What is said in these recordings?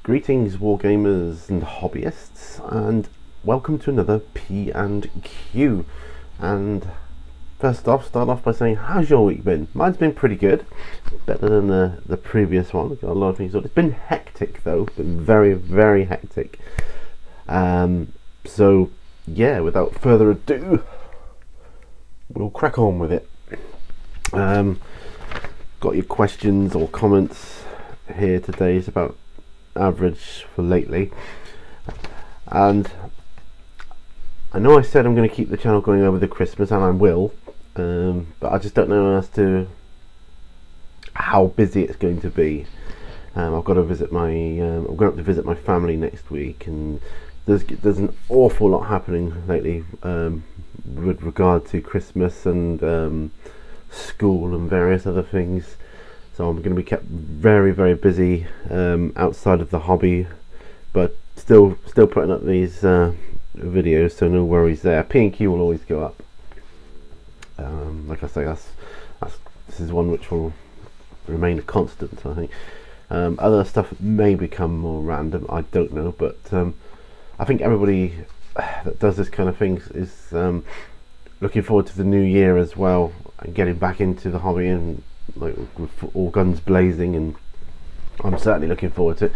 Greetings wargamers and hobbyists, and welcome to another P&Q. And first off, start off by saying, how's your week been? Mine's been pretty good, better than the previous one. Got a lot of things on. It's been hectic though, been very hectic. So yeah, without further ado, we'll crack on with it. Got your questions or comments here today. It's about average for lately, and I know I said I'm going to keep the channel going over the Christmas, and I will, but I just don't know as to how busy it's going to be. I've got to visit my I'm going to visit my family next week, and there's an awful lot happening lately with regard to Christmas and school and various other things. So I'm going to be kept very busy outside of the hobby, but still putting up these videos, so no worries there. P&Q will always go up. Like I say, this is one which will remain a constant, I think. Other stuff may become more random, I don't know, but I think everybody that does this kind of thing is looking forward to the new year as well, and getting back into the hobby and like with all guns blazing. And I'm certainly looking forward to it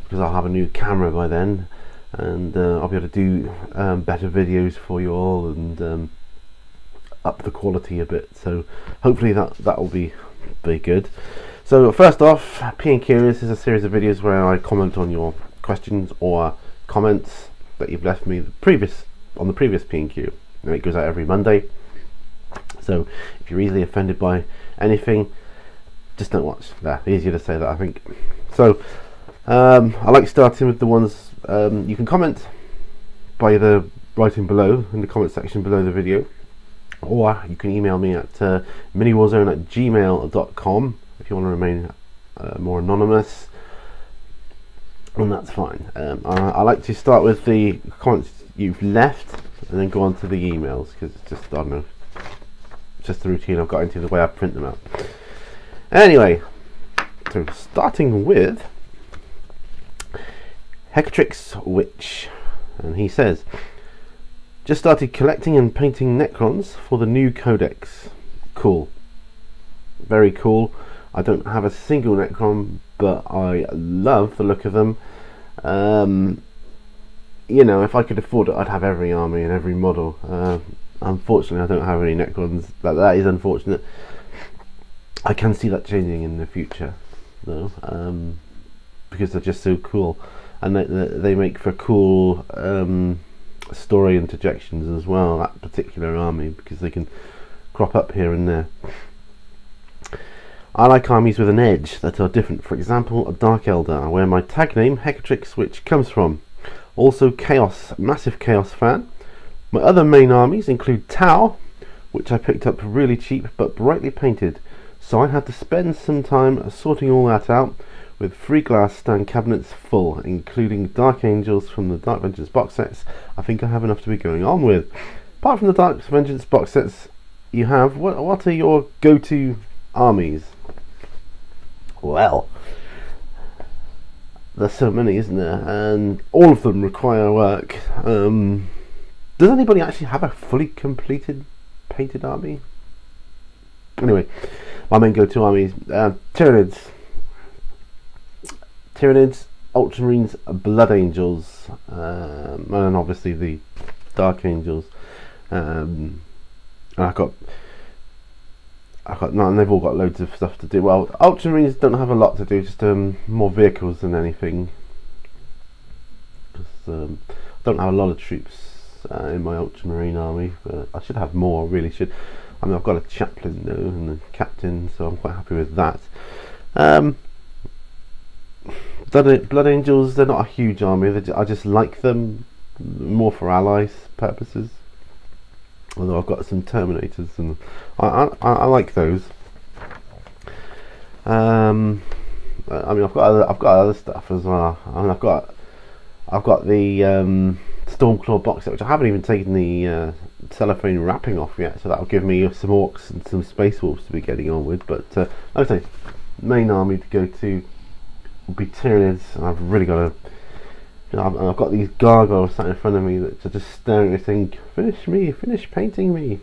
because I'll have a new camera by then, and I'll be able to do better videos for you all and up the quality a bit. So hopefully that will be very good. So first off, P&Q, this is a series of videos where I comment on your questions or comments that you've left me on the previous P&Q, and it goes out every Monday. So if you're easily offended by anything, just don't watch. Easier to say that, I think. So I like starting with the ones you can comment by either writing below in the comment section below the video, or you can email me at miniwarzone@gmail.com if you want to remain more anonymous, and that's fine. I like to start with the comments you've left and then go on to the emails, because it's just, I don't know, just the routine I've got into, the way I print them out. Anyway, so starting with Hecatrix Witch, and he says, just started collecting and painting Necrons for the new codex. Cool, very cool. I don't have a single Necron, but I love the look of them. You know, if I could afford it, I'd have every army and every model. Unfortunately, I don't have any Necrons. That is unfortunate. I can see that changing in the future, though, because they're just so cool, and they make for cool story interjections as well. That particular army, because they can crop up here and there. I like armies with an edge that are different. For example, a Dark Eldar, where my tag name Hecatrix Witch comes from. Also, Chaos, massive Chaos fan. My other main armies include Tau, which I picked up really cheap but brightly painted, so I had to spend some time sorting all that out, with 3 glass stand cabinets full, including Dark Angels from the Dark Vengeance box sets. I think I have enough to be going on with. Apart from the Dark Vengeance box sets you have, what are your go-to armies? Well, there's so many, isn't there? And all of them require work. Does anybody actually have a fully completed painted army? Anyway, my main go-to armies: Tyranids, Ultramarines, Blood Angels, and obviously the Dark Angels. And I've got no, and they've all got loads of stuff to do. Well, Ultramarines don't have a lot to do, just more vehicles than anything. Just, I don't have a lot of troops in my Ultramarine army, but I should have more. I really should. I mean, I've got a chaplain though and a captain, so I'm quite happy with that. Blood Angels, they're not a huge army. I just like them more for allies purposes. Although I've got some Terminators, and I like those. I mean, I've got other stuff as well. I mean, I've got the Stormclaw box set, which I haven't even taken the cellophane wrapping off yet, so that'll give me some Orcs and some Space Wolves to be getting on with. But like I say, main army to go to will be Tyranids, and I've really got to. I've got these gargoyles sat in front of me that are just staring at me saying, "Finish me, finish painting me."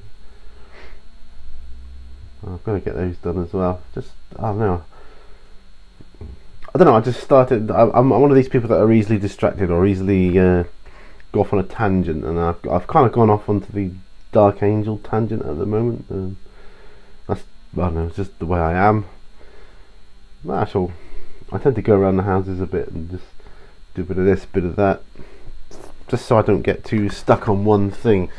I've got to get those done as well. I don't know. I just started. I'm one of these people that are easily distracted or easily go off on a tangent, and I've kind of gone off onto the Dark Angel tangent at the moment. I don't know. It's just the way I am. I tend to go around the houses a bit and just do a bit of this, bit of that, just so I don't get too stuck on one thing.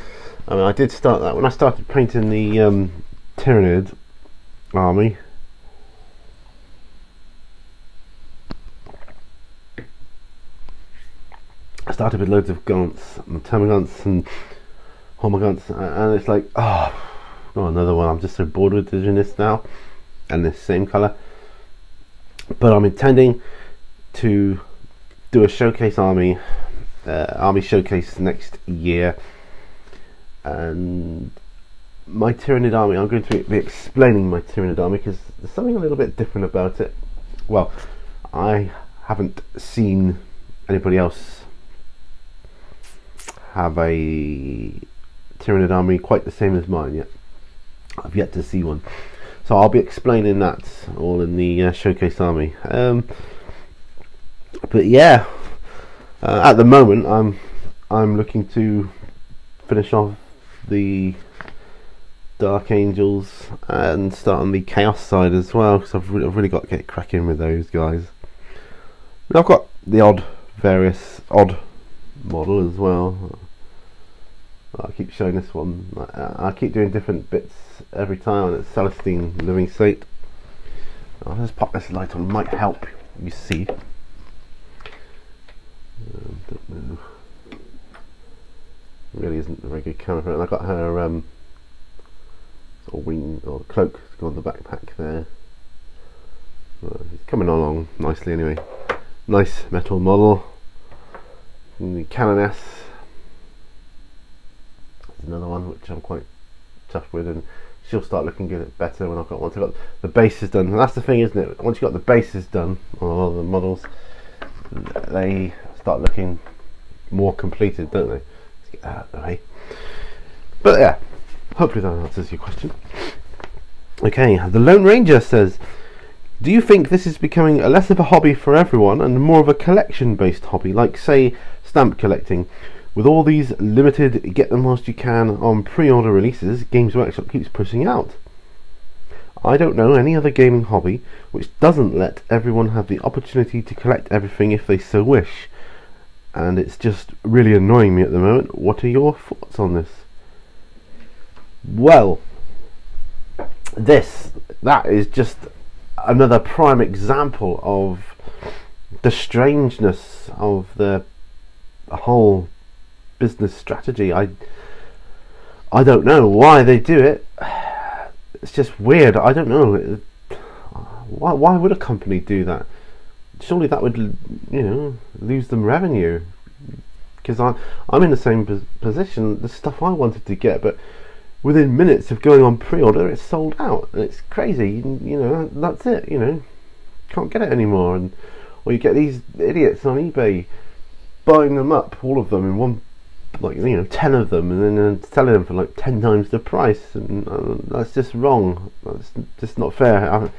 I mean, I did start that when I started painting the Tyranid army. I started with loads of gaunts and termagants and homagants, and it's like, oh, another one. I'm just so bored with doing this now, and this same colour. But I'm intending to do a showcase army showcase next year, and my Tyranid army, I'm going to be explaining my Tyranid army because there's something a little bit different about it. Well, I haven't seen anybody else have a Tyranid army quite the same as mine yet. I've yet to see one, so I'll be explaining that all in the showcase army. But yeah, at the moment I'm looking to finish off the Dark Angels and start on the Chaos side as well, because I've really got to get cracking with those guys. And I've got the odd model as well. I keep showing this one. I keep doing different bits every time, and it's Celestine Living State. I'll just pop this light on, might help you see. Don't know. Really isn't a very good camera for it. And I got her sort of wing or cloak to go on the backpack there. It's coming along nicely anyway. Nice metal model. And the Canoness. Another one which I'm quite tough with, and she'll start looking good, better when once I've got the bases done. And that's the thing, isn't it? Once you've got the bases done on a lot of the models, they start looking more completed, don't they? Let's get that out of the way. But yeah, hopefully that answers your question. Okay, the Lone Ranger says, do you think this is becoming less of a hobby for everyone and more of a collection based hobby, like say stamp collecting? With all these limited get them whilst you can on pre-order releases Games Workshop keeps pushing out. I don't know any other gaming hobby which doesn't let everyone have the opportunity to collect everything if they so wish, and it's just really annoying me at the moment. What are your thoughts on this? Well, that is just another prime example of the strangeness of the whole business strategy. I don't know why they do it. It's just weird. I don't know why would a company do that. Surely that would, lose them revenue, because I'm in the same position. The stuff I wanted to get, but within minutes of going on pre-order it's sold out, and it's crazy. That's it. Can't get it anymore, or you get these idiots on eBay buying them up, all of them in one, 10 of them, and then selling them for like 10 times the price, and that's just wrong. That's just not fair. I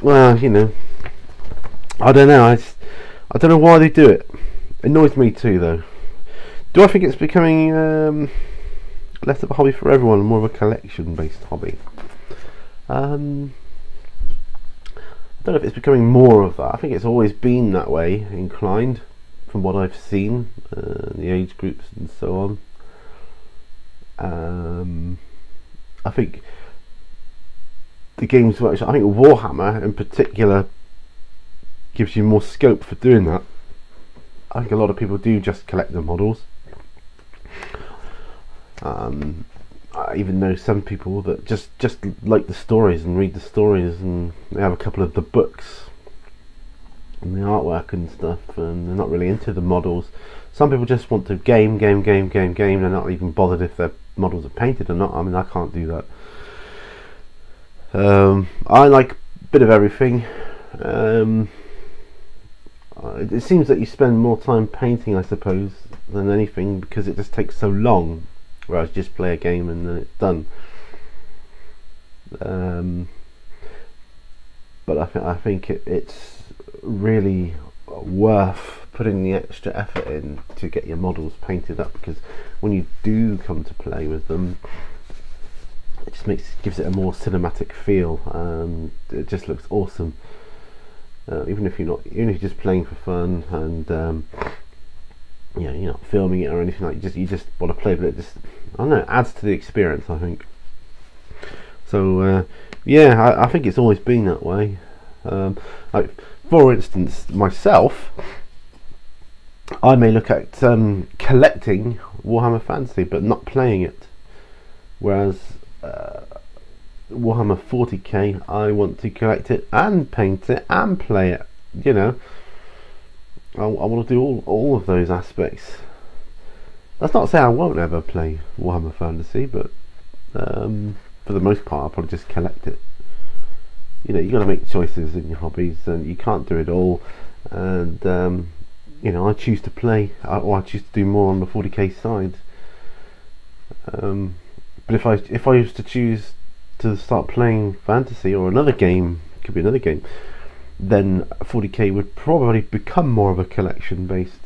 don't know. I don't know why they do it. It annoys me too, though. Do I think it's becoming less of a hobby for everyone and more of a collection-based hobby? I don't know if it's becoming more of that. I think it's always been that way, inclined, from what I've seen, the age groups and so on. I think the Games Workshop, I think Warhammer in particular, gives you more scope for doing that. I think a lot of people do just collect the models. I even know some people that just like the stories and read the stories, and they have a couple of the books and the artwork and stuff, and they're not really into the models. Some people just want to game. They're not even bothered if their models are painted or not. I mean, I can't do that. I like a bit of everything. it seems that you spend more time painting, I suppose, than anything, because it just takes so long, whereas just play a game and then it's done. But I think it's really worth putting the extra effort in to get your models painted up, because when you do come to play with them, it just gives it a more cinematic feel, and it just looks awesome. Even if you're just playing for fun, and you're not filming it or anything like that, you just want to play, but it just, I don't know, it adds to the experience, I think. So yeah, I think it's always been that way. Like, for instance, myself, I may look at collecting Warhammer Fantasy but not playing it, whereas Warhammer 40k, I want to collect it and paint it and play it. I want to do all of those aspects. That's not to say I won't ever play Warhammer Fantasy, but for the most part I'll probably just collect it. You got to make choices in your hobbies, and you can't do it all. And I choose to play, or I choose to do more on the 40k side. But if I was to choose to start playing fantasy or another game, could be another game, then 40k would probably become more of a collection based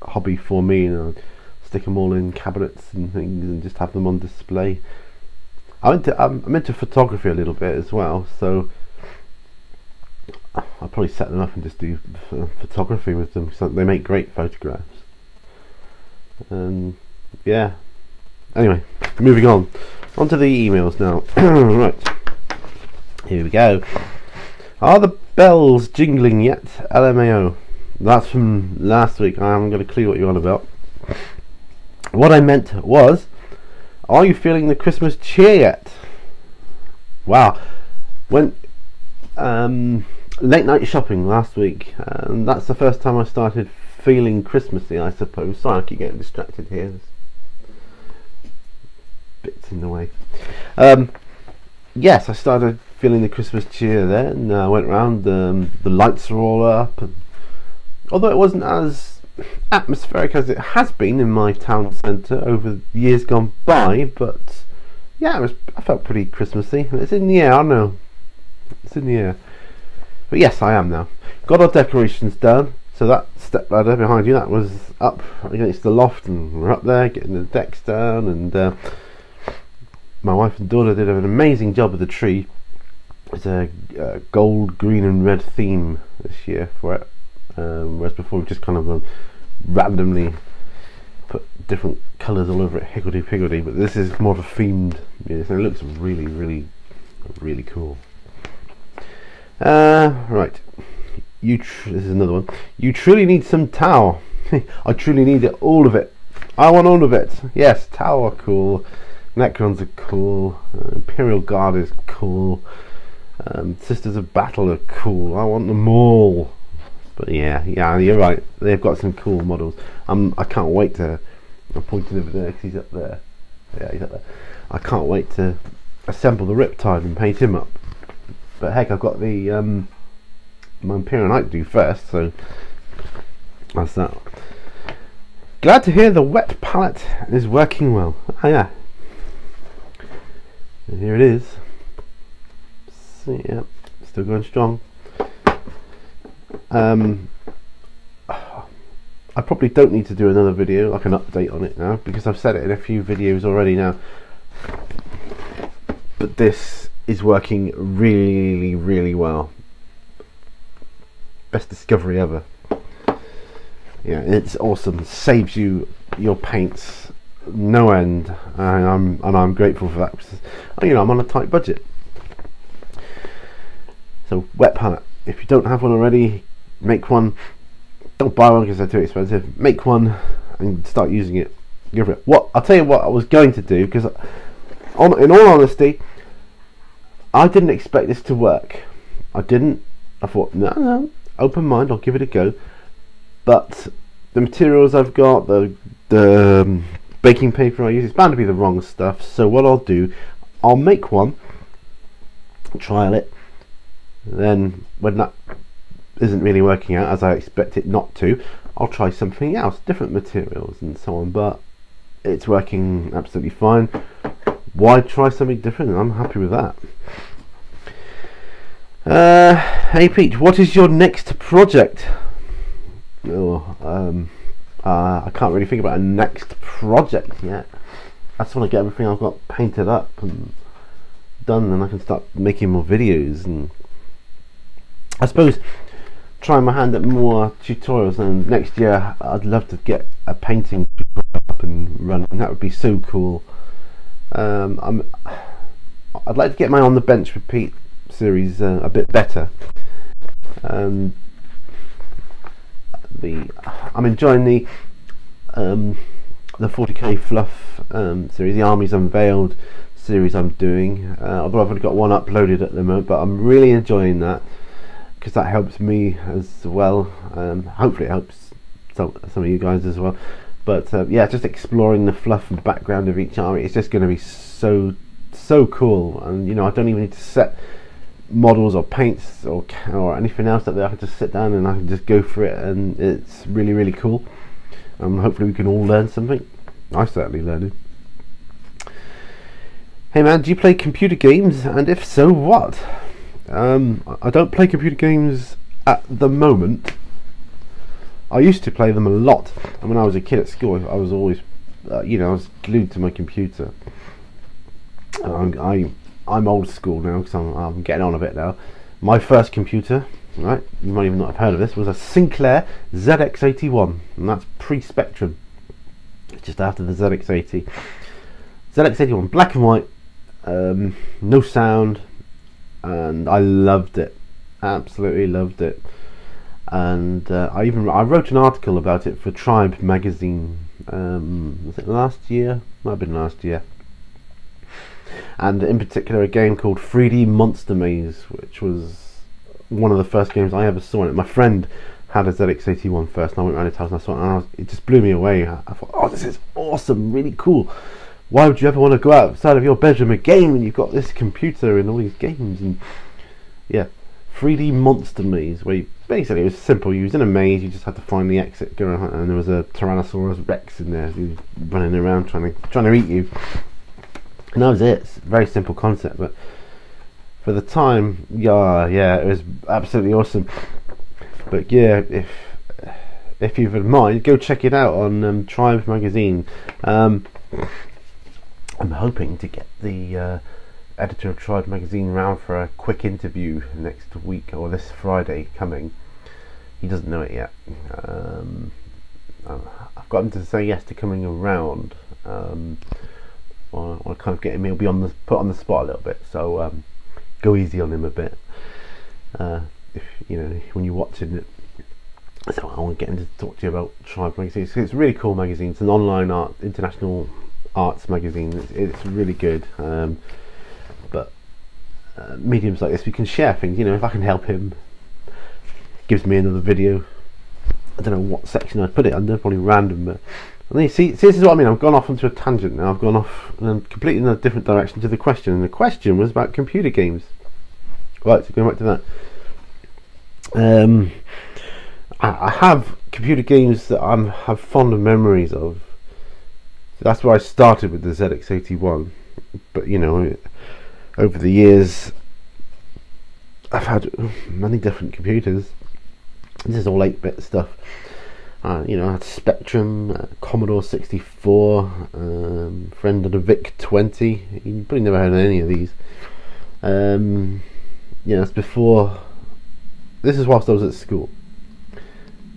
hobby for me. I'd stick them all in cabinets and things and just have them on display. I'm into photography a little bit as well, so I'll probably set them up and just do photography with them, because they make great photographs. Yeah. Anyway, moving on to the emails now. Right, here we go. Are the bells jingling yet? LMAO. That's from last week. I haven't got a clue what you're on about. What I meant was, are you feeling the Christmas cheer yet? Wow. Went late night shopping last week, and that's the first time I started feeling Christmassy, I suppose. Sorry, I keep getting distracted here. There's bits in the way. Yes, I started feeling the Christmas cheer then. I went round, the lights were all up, and although it wasn't as atmospheric as it has been in my town centre over years gone by, but yeah, I felt pretty Christmassy. It's in the air, I know. It's in the air. But yes, I am now. Got our decorations done. So that step ladder behind you, that was up against the loft, and we're up there getting the decks down, and my wife and daughter did an amazing job with the tree. It's a gold, green and red theme this year for it, whereas before we just kind of randomly put different colours all over it, higgledy-piggledy, but this is more of a themed, so it looks really, really, really cool. Right, this is another one. You truly need some Tau. I truly need it, all of it. I want all of it. Yes, Tau are cool, Necrons are cool, Imperial Guard is cool, Sisters of Battle are cool. I want them all. But yeah, you're right. They've got some cool models. I can't wait to. I'm pointing over there because he's up there. Yeah, he's up there. I can't wait to assemble the Riptide and paint him up. But heck, I've got the my Imperial Knight to do first, so that's that. Glad to hear the wet palette is working well. Oh yeah. And here it is. So, yeah, still going strong. I probably don't need to do another video, like an update on it now, because I've said it in a few videos already now. But this is working really, really well. Best discovery ever. Yeah, it's awesome. Saves you your paints no end, and I'm grateful for that, because I'm on a tight budget. So wet palette. If you don't have one already, make one. Don't buy one because they're too expensive. Make one and start using it. Go for it. I'll tell you what I was going to do, because in all honesty, I didn't expect this to work. I didn't. I thought, no, open mind, I'll give it a go. But the materials I've got, the baking paper I use, it's bound to be the wrong stuff. So what I'll do, I'll make one, trial it, then when that isn't really working out as I expect it not to, I'll try something else, different materials and so on, but it's working absolutely fine. Why try something different? I'm happy with that. Hey Pete, what is your next project? I can't really think about a next project yet. I just want to get everything I've got painted up and done, and I can start making more videos, and I suppose trying my hand at more tutorials. And next year I'd love to get a painting up and running. That would be so cool. I'd like to get my On the Bench with Pete series a bit better. I'm enjoying the 40k fluff series, the Armies Unveiled series I'm doing, although I've only got one uploaded at the moment, but I'm really enjoying that because that helps me as well. Hopefully it helps some of you guys as well, but yeah, just exploring the fluff and background of each army. It's just going to be so cool, and you know, I don't even need to set models or paints or anything else up there. I can just sit down and I can just go for it, and it's really cool. Hopefully we can all learn something. I certainly learned. Hey man, do you play computer games, and if so, what? I don't play computer games at the moment. I used to play them a lot, and when I was a kid at school I was always I was glued to my computer. I'm old school now because I'm getting on a bit now. My first computer, right, you might even not have heard of this, was a Sinclair ZX81, and that's pre-Spectrum, just after the ZX80. ZX81, black and white, no sound, and I loved it, absolutely loved it. And I wrote an article about it for Tribe magazine. Was it last year? Might have been last year. And in particular a game called 3D Monster Maze, which was one of the first games I ever saw in it. My friend had a ZX81 first, and I went around his house and I saw it, and it just blew me away. I thought, oh, this is awesome, really cool. Why would you ever want to go outside of your bedroom again when you've got this computer and all these games? And yeah, 3D Monster Maze, where basically it was simple. You was in a maze, you just had to find the exit, go around, and there was a Tyrannosaurus Rex in there who was running around trying to eat you. And that was it. It's a very simple concept, but for the time, yeah, it was absolutely awesome. But yeah, if you've in mind, go check it out on Tribe magazine. I'm hoping to get the editor of Tribe magazine round for a quick interview next week, or this Friday coming. He doesn't know it yet. I've got him to say yes to coming around. Or kind of getting me, he'll be put on the spot a little bit, so go easy on him a bit. If when you're watching it, so I want to get him to talk to you about Tribe magazine. It's a really cool magazine. It's an online international arts magazine. It's really good. But mediums like this, we can share things. If I can help him, gives me another video. I don't know what section I'd put it under, probably random, but. And see, this is what I mean. I've gone off onto a tangent now. I've gone off completely in a different direction to the question, and the question was about computer games. Right, so going back to that. I have computer games that I have fond memories of. So that's where I started with the ZX81. But over the years, I've had many different computers. This is all 8-bit stuff. I had Spectrum, Commodore 64, friend of the VIC-20. You probably never heard of any of these. It's before. This is whilst I was at school.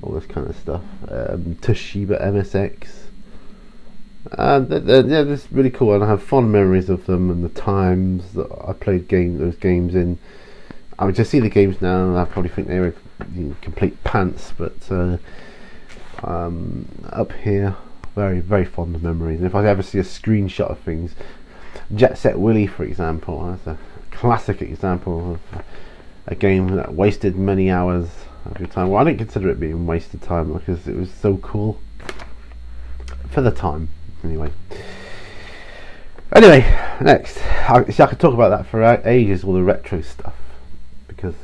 All this kind of stuff. Toshiba MSX. They're just really cool, and I have fond memories of them and the times that I played those games in. I would just see the games now, and I probably think they were complete pants, but. Up here, very very fond of memories. And if I ever see a screenshot of things, Jet Set Willy, for example, that's a classic example of a game that wasted many hours of your time. Well, I didn't consider it being wasted time because it was so cool for the time. Anyway, next, I could talk about that for ages, all the retro stuff, because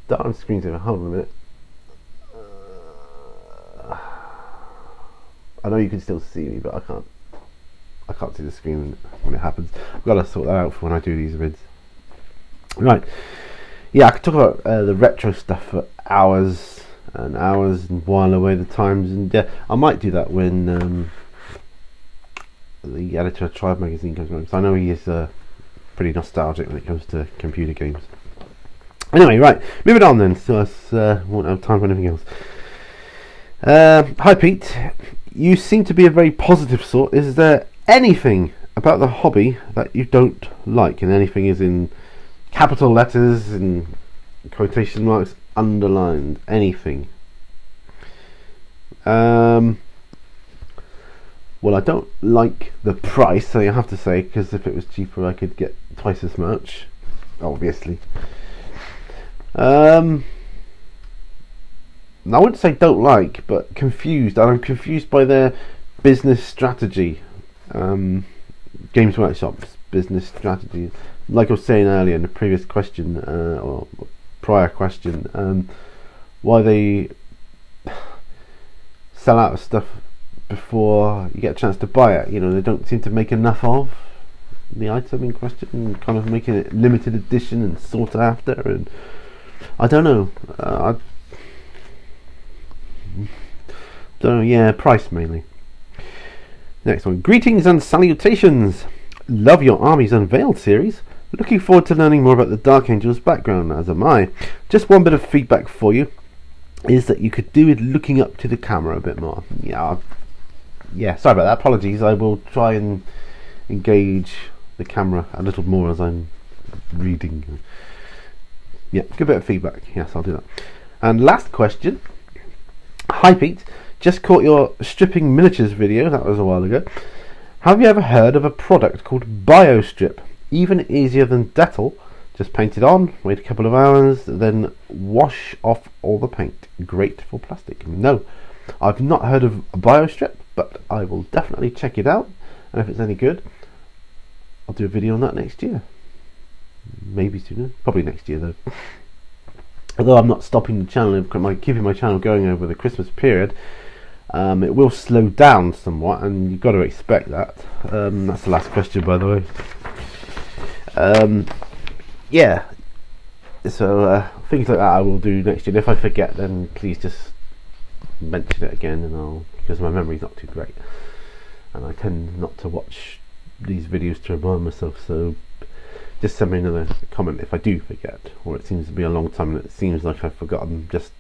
Darn screensaver. Hold on a minute. I know you can still see me, but I can't see the screen when it happens. I've got to sort that out for when I do these vids. Right. Yeah, I could talk about the retro stuff for hours and hours and while away the times, and yeah, I might do that when the editor of Tribe magazine comes around, because I know he is pretty nostalgic when it comes to computer games. Anyway, right, moving on then, so I won't have time for anything else. Hi Pete, you seem to be a very positive sort. Is there anything about the hobby that you don't like? And anything is in capital letters and quotation marks underlined. Anything. Well, I don't like the price, so you have to say, because if it was cheaper I could get twice as much, obviously. I wouldn't say don't like, but confused. I'm confused by their business strategy. Games Workshop's business strategy. Like I was saying earlier in the previous question, or prior question, why they sell out of stuff before you get a chance to buy it. You know, they don't seem to make enough of the item in question, and kind of making it limited edition and sought after, and I don't know. I don't know. Yeah, price mainly. Next one. Greetings and salutations. Love your Armies Unveiled series. Looking forward to learning more about the Dark Angel's background, as am I. Just one bit of feedback for you is that you could do with looking up to the camera a bit more. Yeah, sorry about that. Apologies. I will try and engage the camera a little more as I'm reading. Yeah, good bit of feedback. Yes, I'll do that. And last question. Hi Pete, just caught your stripping miniatures video. That was a while ago. Have you ever heard of a product called BioStrip? Even easier than Dettol. Just paint it on, wait a couple of hours, then wash off all the paint. Great for plastic. No, I've not heard of BioStrip, but I will definitely check it out. And if it's any good, I'll do a video on that next year. Maybe sooner. Probably next year though. Although I'm not stopping the channel, keeping my channel going over the Christmas period, it will slow down somewhat, and you've got to expect that. That's the last question, by the way. Yeah, so things like that I will do next year. If I forget, then please just mention it again, and because my memory's not too great, and I tend not to watch these videos to remind myself. So just send me another comment if I do forget, or it seems to be a long time and it seems like I've forgotten. Just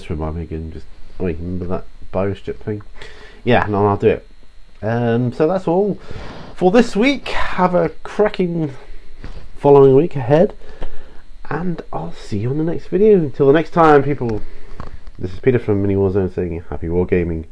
remind me again. Just remember that BioStrip thing. Yeah, and I'll do it. So that's all for this week. Have a cracking following week ahead, and I'll see you on the next video. Until the next time, people, this is Peter from Mini Warzone saying happy wargaming.